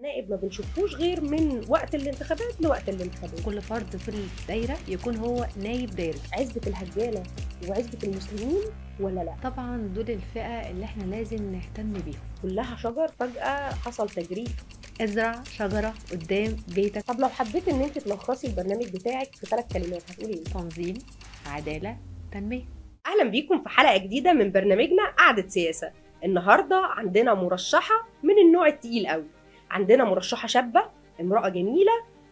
نائب ما بنشوفوش غير من وقت الانتخابات لوقت الانتخابات. كل فرد في الدايرة يكون هو نايب دايرة. عزبة الهجالة وعزبة المسلمين ولا لا؟ طبعا دول الفئة اللي احنا لازم نهتم بيهم. كلها شجر فجأة حصل تجريف. ازرع شجرة قدام بيتك. طب لو حبيت ان انت تلخصي البرنامج بتاعك في 3 كلمات هتقولي ايه؟ تنظيم، عدالة، تنمية. اهلا بيكم في حلقة جديدة من برنامجنا قعدة سياسة. النهاردة عندنا مرشحة من النوع التقيل قوي. عندنا مرشحة شابة، امرأة جميلة،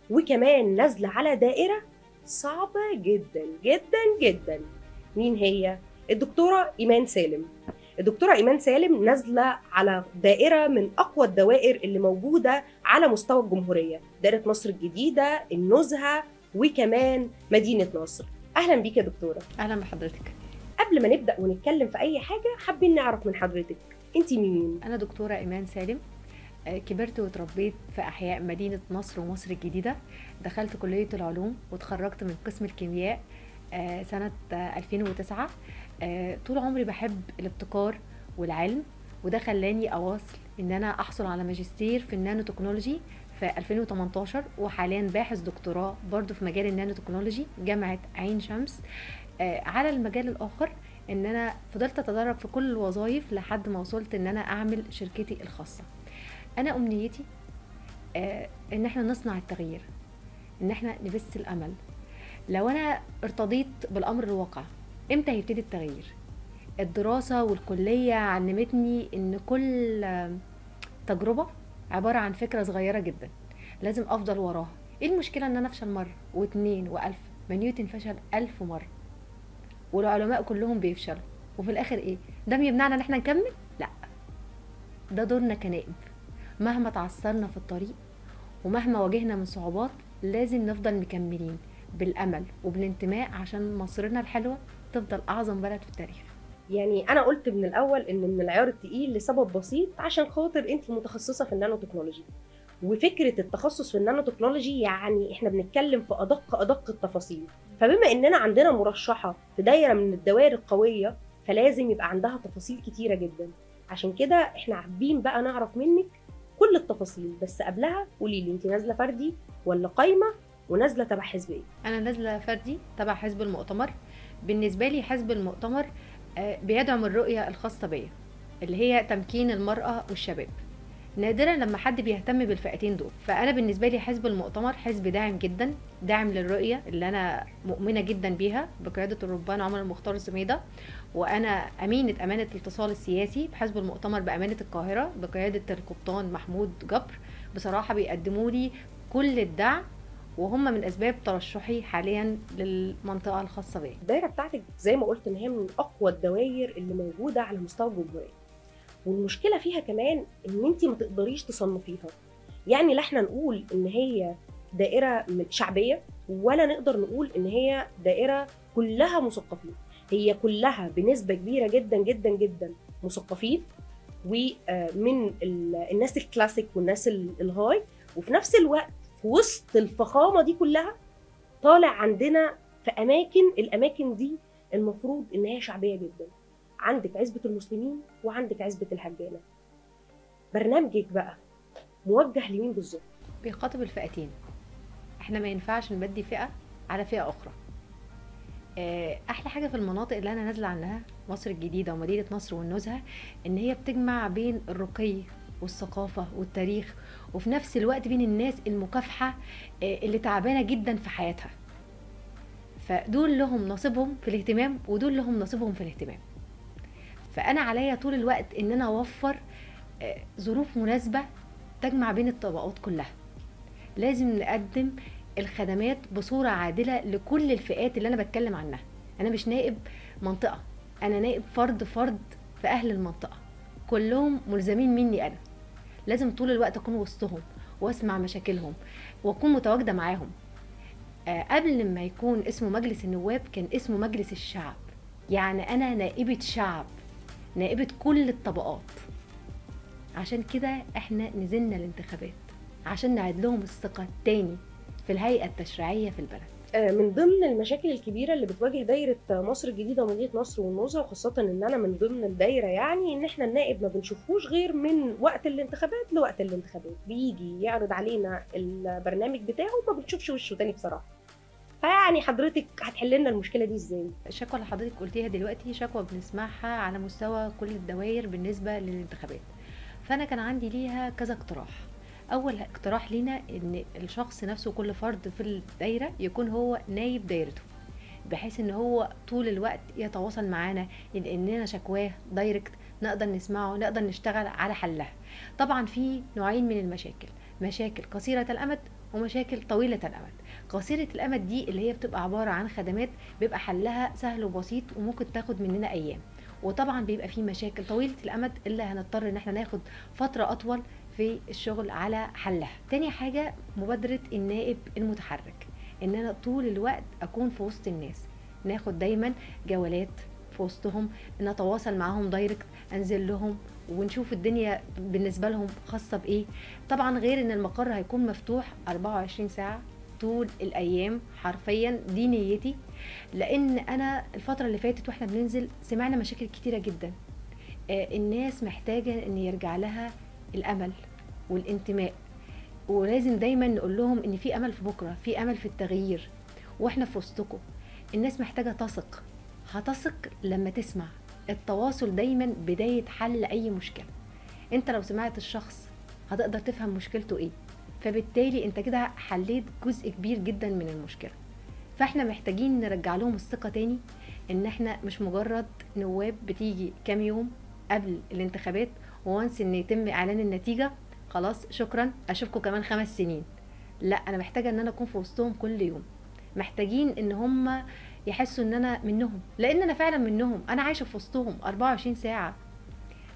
وكمان نازلة على دائرة صعبة جدا جدا جدا. مين هي؟ الدكتورة إيمان سالم. الدكتورة إيمان سالم نازلة على دائرة من أقوى الدوائر اللي موجودة على مستوى الجمهورية، دائرة مصر الجديدة، النزهة، وكمان مدينة نصر. أهلا بيك يا دكتورة. اهلا بحضرتك. قبل ما نبدأ ونتكلم في أي حاجة حابين نعرف من حضرتك أنت مين؟ انا دكتورة ايمان سالم. كبرت وتربيت في احياء مدينة نصر ومصر الجديدة. دخلت كلية العلوم وتخرجت من قسم الكيمياء سنة 2009. طول عمري بحب الابتكار والعلم، وده خلاني أواصل إن أنا أحصل على ماجستير في النانو تكنولوجي في 2018، وحاليا باحث دكتوراه برضو في مجال النانو تكنولوجي جامعة عين شمس. على المجال الآخر إن أنا فضلت أتدرب في كل الوظائف لحد ما وصلت إن أنا أعمل شركتي الخاصة. أنا أمنيتي إن احنا نصنع التغيير، إن احنا نبث الأمل. لو أنا ارتضيت بالأمر الواقع، إمتى هيبتدي التغيير؟ الدراسة والكلية علمتني إن كل تجربة عبارة عن فكرة صغيرة جدا لازم أفضل وراها. إيه المشكلة إن أنا أفشل مرة واتنين وألف؟ ما نيوتن فشل 1000 مرة، والعلماء كلهم بيفشلوا، وفي الآخر إيه؟ ده بيمنعنا إن احنا نكمل؟ لأ، ده دورنا كنائب. مهما تعثرنا في الطريق ومهما واجهنا من صعوبات لازم نفضل مكملين بالأمل وبالانتماء عشان مصرنا الحلوة تفضل أعظم بلد في التاريخ. يعني أنا قلت من الأول إن من العيار التقيل لسبب بسيط، عشان خاطر أنت متخصصة في النانو تكنولوجي. وفكرة التخصص في النانو تكنولوجي يعني إحنا بنتكلم في أدق التفاصيل. فبما إننا عندنا مرشحة في دايرة من الدوائر القوية، فلازم يبقى عندها تفاصيل كتيرة جدا. عشان كده إحنا حابين بقى نعرف منك كل التفاصيل. بس قبلها قولي لي، أنت نازلة فردي ولا قايمة ونازلة تبع حزبية؟ أنا نازلة فردي تبع حزب المؤتمر. بالنسبة لي حزب المؤتمر بيدعم الرؤية الخاصة بيا اللي هي تمكين المرأة والشباب. نادرا لما حد بيهتم بالفئتين دول، فأنا بالنسبة لي حزب المؤتمر حزب داعم جدا، داعم للرؤية اللي أنا مؤمنة جدا بيها بقيادة الرهبان عمر المختار سميدة. وأنا أمانة الاتصال السياسي بحزب المؤتمر بأمانة القاهرة بقيادة القبطان محمود جبر. بصراحة بيقدموا لي كل الدعم، وهم من اسباب ترشحي حاليا للمنطقه الخاصه بيا. الدايره بتاعتك زي ما قلت ان هي من اقوى الدوائر اللي موجوده على مستوى الجمهوريه، والمشكله فيها كمان ان انت ما تقدريش تصنفيها. يعني لا احنا نقول ان هي دائره شعبيه، ولا نقدر نقول ان هي دائره كلها مثقفين. هي كلها بنسبه كبيره جدا جدا جدا مثقفين، ومن الناس الكلاسيك والناس الهاي، وفي نفس الوقت في وسط الفخامه دي كلها طالع عندنا في الاماكن دي المفروض ان هي شعبيه جدا. عندك عزبه المسلمين وعندك عزبه الهجانه. برنامجك بقى موجه لمين بالظبط؟ بيخاطب الفئتين. احنا ما ينفعش نبدي فئه على فئه اخرى. احلى حاجه في المناطق اللي انا نازله عنها مصر الجديده ومدينه نصر والنزهه ان هي بتجمع بين الرقي والثقافه والتاريخ، وفي نفس الوقت بين الناس المكافحه اللي تعبانه جدا في حياتها. فدول لهم نصيبهم في الاهتمام ودول لهم نصيبهم في الاهتمام. فانا عليا طول الوقت ان انا اوفر ظروف مناسبه تجمع بين الطبقات كلها. لازم نقدم الخدمات بصوره عادله لكل الفئات اللي انا بتكلم عنها. انا مش نائب منطقه، انا نائب فرد في اهل المنطقه، كلهم ملزمين مني. انا لازم طول الوقت اكون وسطهم واسمع مشاكلهم واكون متواجده معاهم. قبل ما يكون اسمه مجلس النواب كان اسمه مجلس الشعب. يعني انا نائبة شعب، نائبة كل الطبقات. عشان كده احنا نزلنا الانتخابات عشان نعيد لهم الثقة تاني في الهيئة التشريعية في البلد. من ضمن المشاكل الكبيره اللي بتواجه دايره مصر الجديده ومدينه نصر والنوزه، وخاصه ان انا من ضمن الدايره، يعني ان احنا النائب ما بنشوفوش غير من وقت الانتخابات لوقت الانتخابات، بيجي يعرض علينا البرنامج بتاعه وما بنشوفش وشه تاني بصراحه. فيعني حضرتك هتحل لنا المشكله دي ازاي؟ الشكوى اللي حضرتك قلتيها دلوقتي شكوى بنسمعها على مستوى كل الدوائر بالنسبة للانتخابات. فأنا كان عندي ليها كذا اقتراح. أول اقتراح لينا إن الشخص نفسه، كل فرد في الدايرة يكون هو نايب دايرته، بحيث إن هو طول الوقت يتواصل معانا، لأننا شكواه دايركت نقدر نسمعه، نقدر نشتغل على حلها. طبعا في نوعين من المشاكل، مشاكل قصيرة الأمد ومشاكل طويلة الأمد. قصيرة الأمد دي اللي هي بتبقى عبارة عن خدمات بيبقى حلها سهل وبسيط وممكن تاخد مننا أيام. وطبعا بيبقى في مشاكل طويلة الأمد اللي هنضطر إن احنا ناخد فترة أطول في الشغل على حلها. تاني حاجة مبادرة النائب المتحرك، إن أنا طول الوقت أكون في وسط الناس، ناخد دايما جولات في وسطهم، نتواصل معاهم دايركت، أنزل لهم ونشوف الدنيا بالنسبة لهم خاصة بإيه. طبعا غير إن المقر هيكون مفتوح 24 ساعة طول الأيام حرفيا. دي نيتي، لأن أنا الفترة اللي فاتت وإحنا بننزل سمعنا مشاكل كتيرة جدا. الناس محتاجة إن يرجع لها الأمل والانتماء، ولازم دايما نقول لهم إن في أمل في بكرة، في أمل في التغيير، وإحنا في وسطكم. الناس محتاجة تثق، هتثق لما تسمع. التواصل دايما بداية حل أي مشكلة. انت لو سمعت الشخص هتقدر تفهم مشكلته ايه، فبالتالي انت كده حليت جزء كبير جدا من المشكلة. فاحنا محتاجين نرجع لهم الثقة تاني، ان احنا مش مجرد نواب بتيجي كام يوم قبل الانتخابات وانس ان يتم اعلان النتيجة خلاص شكرا اشوفكم كمان 5 سنين. لا، انا محتاجة ان انا اكون في وسطهم كل يوم. محتاجين ان هم يحسوا ان انا منهم، لان انا فعلا منهم، انا عايشة في وسطهم 24 ساعة.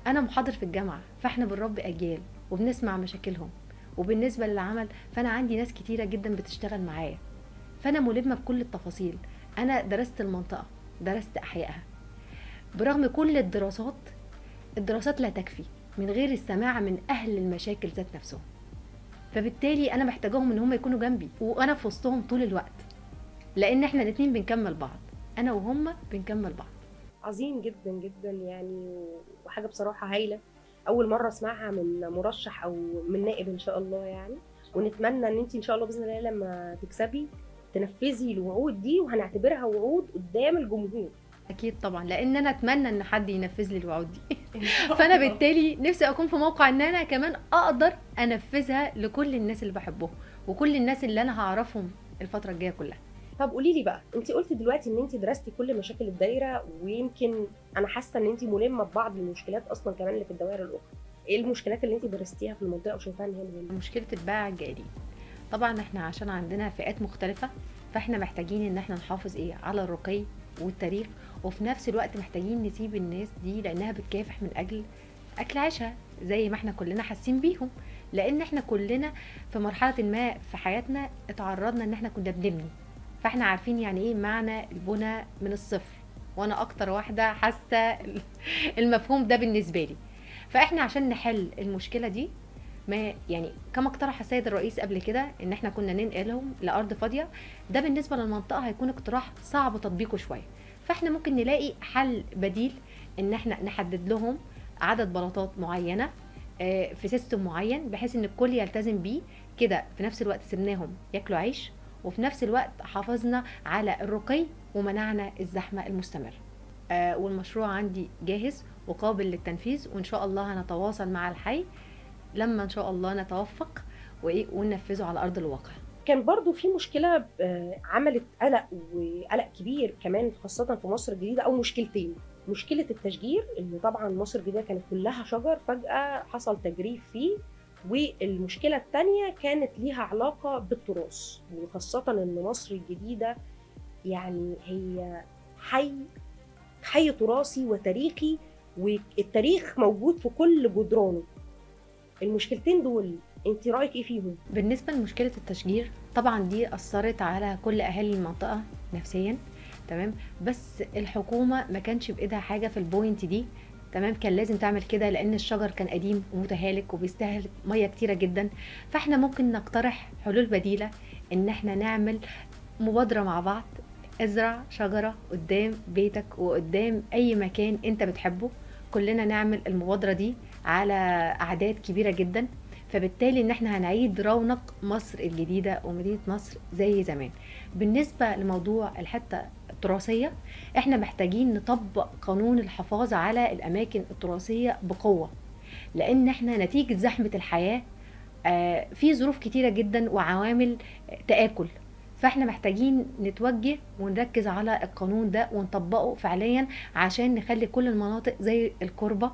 انا محاضر في الجامعة، فاحنا بنربي اجيال وبنسمع مشاكلهم. وبالنسبة للعمل فانا عندي ناس كتيرة جدا بتشتغل معايا، فانا ملمة بكل التفاصيل. انا درست المنطقة، درست احيائها. برغم كل الدراسات لا تكفي من غير السماع من اهل المشاكل ذات نفسهم. فبالتالي انا محتاجاهم ان هم يكونوا جنبي وانا في وسطهم طول الوقت، لان احنا الاتنين بنكمل بعض، انا وهم بنكمل بعض. عظيم جدا جدا يعني، وحاجه بصراحه هايله، اول مره اسمعها من مرشح او من نائب ان شاء الله يعني. ونتمنى ان انت ان شاء الله باذن الله لما تكسبي تنفذي الوعود دي، وهنعتبرها وعود قدام الجمهور. اكيد طبعا، لان انا اتمنى ان حد ينفذ لي الوعود دي. فانا بالتالي نفسي اكون في موقع ان انا كمان اقدر انفذها لكل الناس اللي بحبهم وكل الناس اللي انا هعرفهم الفتره الجايه كلها. طب قولي لي بقى، انت قلتي دلوقتي ان انت درستي كل مشاكل الدايره، ويمكن انا حاسه ان انت ملمه ببعض المشكلات اصلا كمان اللي في الدوائر الاخرى. ايه المشكلات اللي انت درستيها في المنطقه وشايفاها ان هي مهمه؟ مشكله البائع الجائلين. طبعا احنا عشان عندنا فئات مختلفه، فاحنا محتاجين ان احنا نحافظ على الرقي والتاريخ، وفي نفس الوقت محتاجين نسيب الناس دي لانها بتكافح من اجل اكل عيشها زي ما احنا كلنا حاسين بيهم. لان احنا كلنا في مرحله ما في حياتنا اتعرضنا ان احنا كنا بنبني، فاحنا عارفين يعني ايه معنى البنى من الصفر، وانا اكتر واحده حاسه المفهوم ده بالنسبه لي. فاحنا عشان نحل المشكله دي، ما يعني كما اقترح السيد الرئيس قبل كده ان احنا كنا ننقلهم لارض فاضيه، ده بالنسبه للمنطقه هيكون اقتراح صعب تطبيقه شويه. فاحنا ممكن نلاقي حل بديل، ان احنا نحدد لهم عدد بلاطات معينه في سيستم معين بحيث ان الكل يلتزم بيه كده. في نفس الوقت سيبناهم ياكلوا عيش، وفي نفس الوقت حافظنا على الرقي ومنعنا الزحمه المستمر. والمشروع عندي جاهز وقابل للتنفيذ، وان شاء الله هنتواصل مع الحي لما ان شاء الله نتوفق وننفذه على ارض الواقع. كان برضو في مشكله عملت قلق وقلق كبير كمان خاصه في مصر الجديده، او مشكلتين. مشكله التشجير، اللي طبعا مصر الجديده كانت كلها شجر، فجاه حصل تجريف فيه. والمشكله الثانيه كانت ليها علاقه بالتراث، وخاصه ان مصر الجديده يعني هي حي تراثي وتاريخي، والتاريخ موجود في كل جدرانه. المشكلتين دول انت رايك ايه فيهم؟ بالنسبه لمشكله التشجير، طبعا دي اثرت على كل اهالي المنطقه نفسيا، تمام. بس الحكومه ما كانش بايدها حاجه في البوينت دي، تمام. كان لازم تعمل كده لان الشجر كان قديم ومتهالك وبيستهلك ميه كتيره جدا. فاحنا ممكن نقترح حلول بديله، ان احنا نعمل مبادرة مع بعض. ازرع شجرة قدام بيتك وقدام اي مكان انت بتحبه. كلنا نعمل المبادرة دي على اعداد كبيرة جدا، فبالتالي ان احنا هنعيد رونق مصر الجديدة ومدينة نصر زي زمان. بالنسبة لموضوع الحتة التراثية، احنا محتاجين نطبق قانون الحفاظ على الاماكن التراثية بقوة، لان احنا نتيجة زحمة الحياة في ظروف كتيرة جدا وعوامل تآكل. فاحنا محتاجين نتوجه ونركز على القانون ده ونطبقه فعليا عشان نخلي كل المناطق زي الكوربة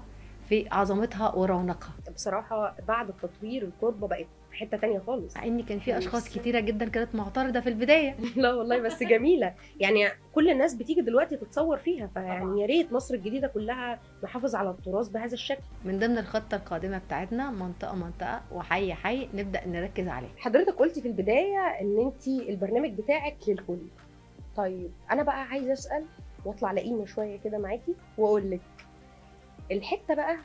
في عظمتها ورونقها. بصراحه بعد التطوير الكوربه بقت في حته تانية خالص. مع ان كان في اشخاص كتيرة جدا كانت معترضة في البداية. لا والله بس جميله، يعني كل الناس بتيجي دلوقتي تتصور فيها، فيعني يا ريت مصر الجديده كلها نحافظ على التراث بهذا الشكل. من ضمن الخطة القادمة بتاعتنا منطقة منطقة وحي حي نبدأ نركز عليه. حضرتك قلتي في البدايه ان انت البرنامج بتاعك للكل. طيب انا بقى عايزه اسال واطلع لقيمه شويه كده معاكي واقول لك الحته بقى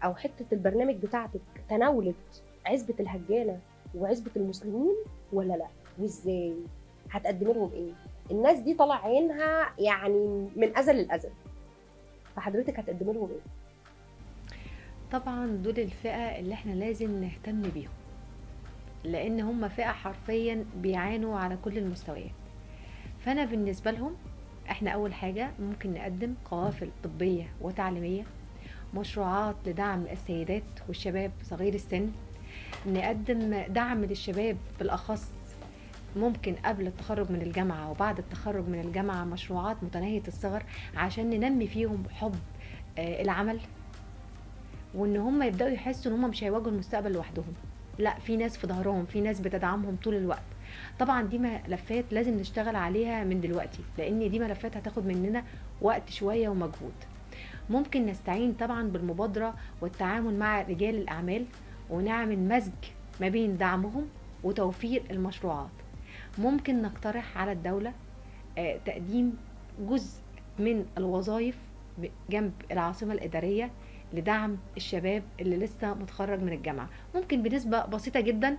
او حته البرنامج بتاعتك تناولت عزبه الهجانه وعزبه المسلمين ولا لا؟ وازاي؟ هتقدمي لهم ايه؟ الناس دي طلع عينها يعني من ازل الازل، فحضرتك هتقدمي لهم ايه؟ طبعا دول الفئة اللي احنا لازم نهتم بيهم، لان هم فئة حرفيا بيعانوا على كل المستويات. فانا بالنسبة لهم احنا اول حاجة ممكن نقدم قوافل طبية وتعليمية، مشروعات لدعم السيدات والشباب صغير السن، نقدم دعم للشباب بالاخص ممكن قبل التخرج من الجامعة وبعد التخرج من الجامعة مشروعات متناهية الصغر عشان ننمي فيهم حب العمل، وان هم يبداوا يحسوا ان هم مش هيواجهوا المستقبل لوحدهم، لا في ناس في ظهرهم، في ناس بتدعمهم طول الوقت. طبعا دي ملفات لازم نشتغل عليها من دلوقتي، لان دي ملفات هتاخد مننا وقت شوية ومجهود. ممكن نستعين طبعا بالمبادرة والتعامل مع رجال الاعمال ونعمل مزج ما بين دعمهم وتوفير المشروعات. ممكن نقترح على الدولة تقديم جزء من الوظائف جنب العاصمة الإدارية لدعم الشباب اللي لسه متخرج من الجامعة، ممكن بنسبة بسيطة جدا،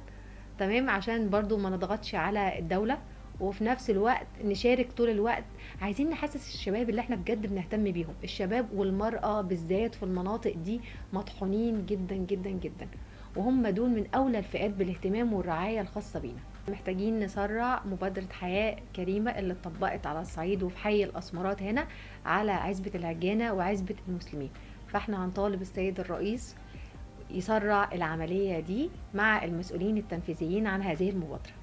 تمام، عشان برضو ما نضغطش على الدولة، وفي نفس الوقت نشارك طول الوقت. عايزين نحسس الشباب اللي احنا بجد بنهتم بيهم، الشباب والمرأة بالذات في المناطق دي مطحونين جدا جدا جدا، وهم دول من أولى الفئات بالاهتمام والرعاية الخاصة بينا. محتاجين نسرع مبادرة حياة كريمة اللي اتطبقت على الصعيد وفي حي الأسمرات هنا على عزبة الهجانة وعزبة المسلمين. فاحنا هنطالب السيد الرئيس يسرع العملية دي مع المسؤولين التنفيذيين عن هذه المبادرة.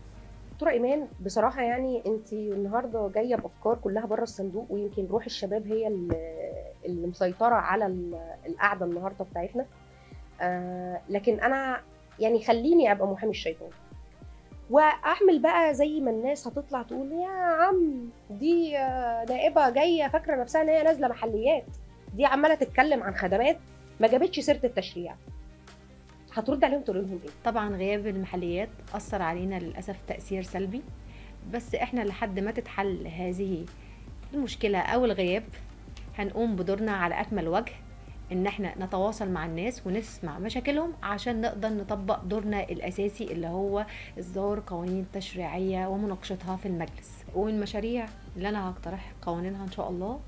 دكتورة إيمان، بصراحة يعني انت النهارده جاية بأفكار كلها بره الصندوق، ويمكن روح الشباب هي اللي مسيطرة على القعدة النهارده بتاعتنا. لكن أنا يعني خليني أبقى محامي الشيطان واعمل بقى زي ما الناس هتطلع تقول يا عم دي نائبه جايه فاكره نفسها ان هي نازله محليات، دي عماله تتكلم عن خدمات ما جابتش سيره التشريع. هترد عليهم تقول لهم ايه؟ طبعا غياب المحليات اثر علينا للاسف تاثير سلبي، بس احنا لحد ما تتحل هذه المشكله او الغياب هنقوم بدورنا على اكمل وجه، ان احنا نتواصل مع الناس ونسمع مشاكلهم عشان نقدر نطبق دورنا الاساسي اللي هو اصدار قوانين تشريعيه ومناقشتها في المجلس. والمشاريع اللي انا هقترح قوانينها ان شاء الله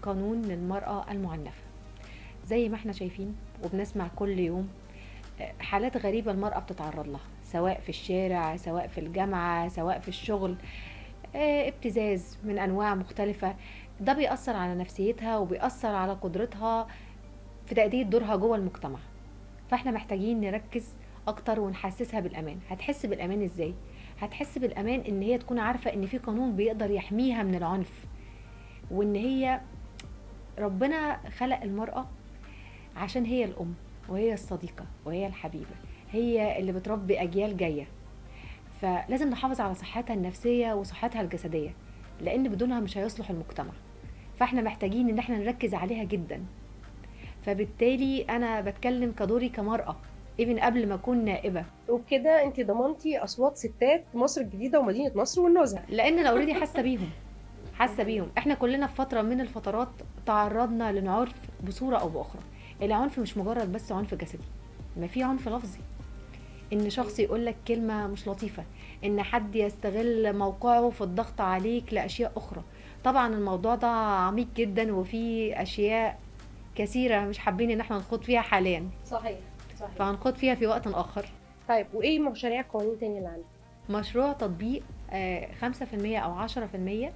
قانون للمراه المعنفه. زي ما احنا شايفين وبنسمع كل يوم حالات غريبه المراه بتتعرض لها، سواء في الشارع سواء في الجامعه سواء في الشغل، ابتزاز من انواع مختلفه. ده بيأثر على نفسيتها وبيأثر على قدرتها في تأدية دورها جوه المجتمع. فاحنا محتاجين نركز اكتر ونحسسها بالامان. هتحس بالامان ازاي؟ هتحس بالامان ان هي تكون عارفة ان في قانون بيقدر يحميها من العنف، وان هي ربنا خلق المرأة عشان هي الام وهي الصديقة وهي الحبيبة، هي اللي بتربي اجيال جاية، فلازم نحافظ على صحتها النفسية وصحتها الجسدية، لان بدونها مش هيصلح المجتمع. فاحنا محتاجين ان احنا نركز عليها جدا. فبالتالي انا بتكلم كدوري كمرأة ايفن قبل ما اكون نائبة. وبكده انت ضمنتي اصوات ستات مصر الجديدة ومدينة نصر والنزهة، لان انا اوريدي حاسة بيهم. احنا كلنا في فترة من الفترات تعرضنا للعنف بصورة او باخرى. العنف مش مجرد بس عنف جسدي، ما في عنف لفظي. ان شخص يقول لك كلمه مش لطيفه، ان حد يستغل موقعه في الضغط عليك لاشياء اخرى. طبعا الموضوع ده عميق جدا وفيه اشياء كثيره مش حابين ان احنا نخوض فيها حاليا، صحيح. فهنخوض فيها في وقت اخر. طيب وايه مشاريع القوانين تاني اللي عندك؟ مشروع تطبيق 5% أو 10%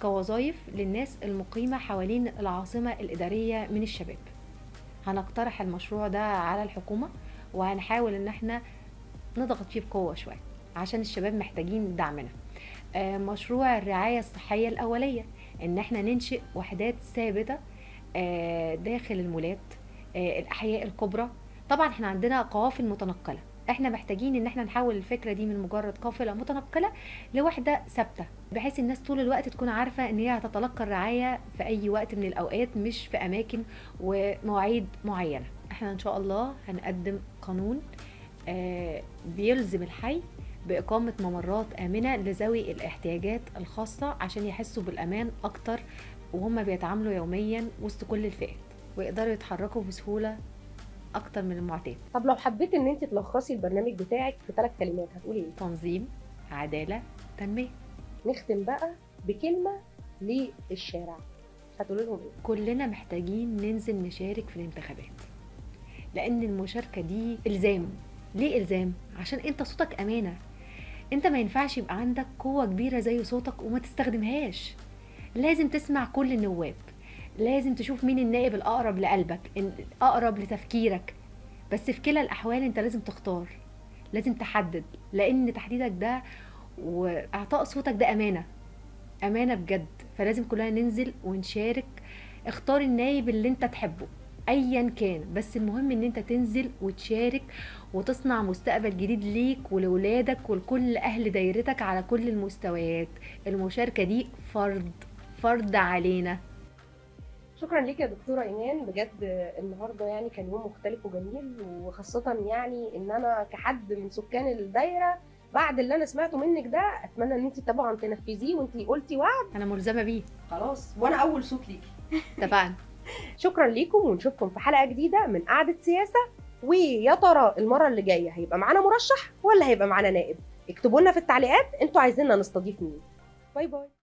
كوظائف للناس المقيمة حوالين العاصمة الإدارية من الشباب. هنقترح المشروع ده على الحكومة، وهنحاول إن احنا نضغط فيه بقوة شوية عشان الشباب محتاجين دعمنا. مشروع الرعاية الصحية الأولية، إن احنا ننشئ وحدات ثابتة داخل المولات، الأحياء الكبرى. طبعا احنا عندنا قوافل متنقلة، احنا محتاجين ان احنا نحول الفكره دي من مجرد قافله متنقله لوحده ثابته، بحيث الناس طول الوقت تكون عارفه ان هي هتتلقى الرعايه في اي وقت من الاوقات، مش في اماكن ومواعيد معينه. احنا ان شاء الله هنقدم قانون بيلزم الحي باقامه ممرات امنه لذوي الاحتياجات الخاصه عشان يحسوا بالامان اكتر وهم بيتعاملوا يوميا وسط كل الفئات، ويقدروا يتحركوا بسهوله اكتر من المعتاد. طب لو حبيت ان انت تلخصي البرنامج بتاعك في 3 كلمات هتقولي ايه؟ تنظيم، عداله، تنميه. نختم بقى بكلمه للشارع، هتقولي لهم ايه؟ كلنا محتاجين ننزل نشارك في الانتخابات، لان المشاركه دي الزام. ليه الزام؟ عشان انت صوتك امانه. انت ما ينفعش يبقى عندك قوه كبيره زي صوتك وما تستخدمهاش. لازم تسمع كل النواب، لازم تشوف مين النائب الاقرب لقلبك، الاقرب لتفكيرك. بس في كلا الاحوال انت لازم تختار، لازم تحدد، لان تحديدك ده واعطاء صوتك ده امانه، امانه بجد. فلازم كلنا ننزل ونشارك. اختار النايب اللي انت تحبه ايا كان، بس المهم ان انت تنزل وتشارك وتصنع مستقبل جديد ليك ولولادك ولكل اهل دايرتك على كل المستويات. المشاركه دي فرض علينا. شكرا ليك يا دكتوره ايمان، بجد النهارده يعني كان يوم مختلف وجميل، وخاصه يعني ان انا كحد من سكان الدايره بعد اللي انا سمعته منك ده اتمنى ان انت طبعا تنفذيه، وانت قلتي وعد انا ملزمه بيه. خلاص، وانا اول صوت ليكي. اتفقنا. شكرا ليكم، ونشوفكم في حلقه جديده من قعده سياسه. ويا ترى المره اللي جايه هيبقى معانا مرشح ولا هيبقى معانا نائب؟ اكتبوا لنا في التعليقات انتوا عايزيننا نستضيف مين. باي باي.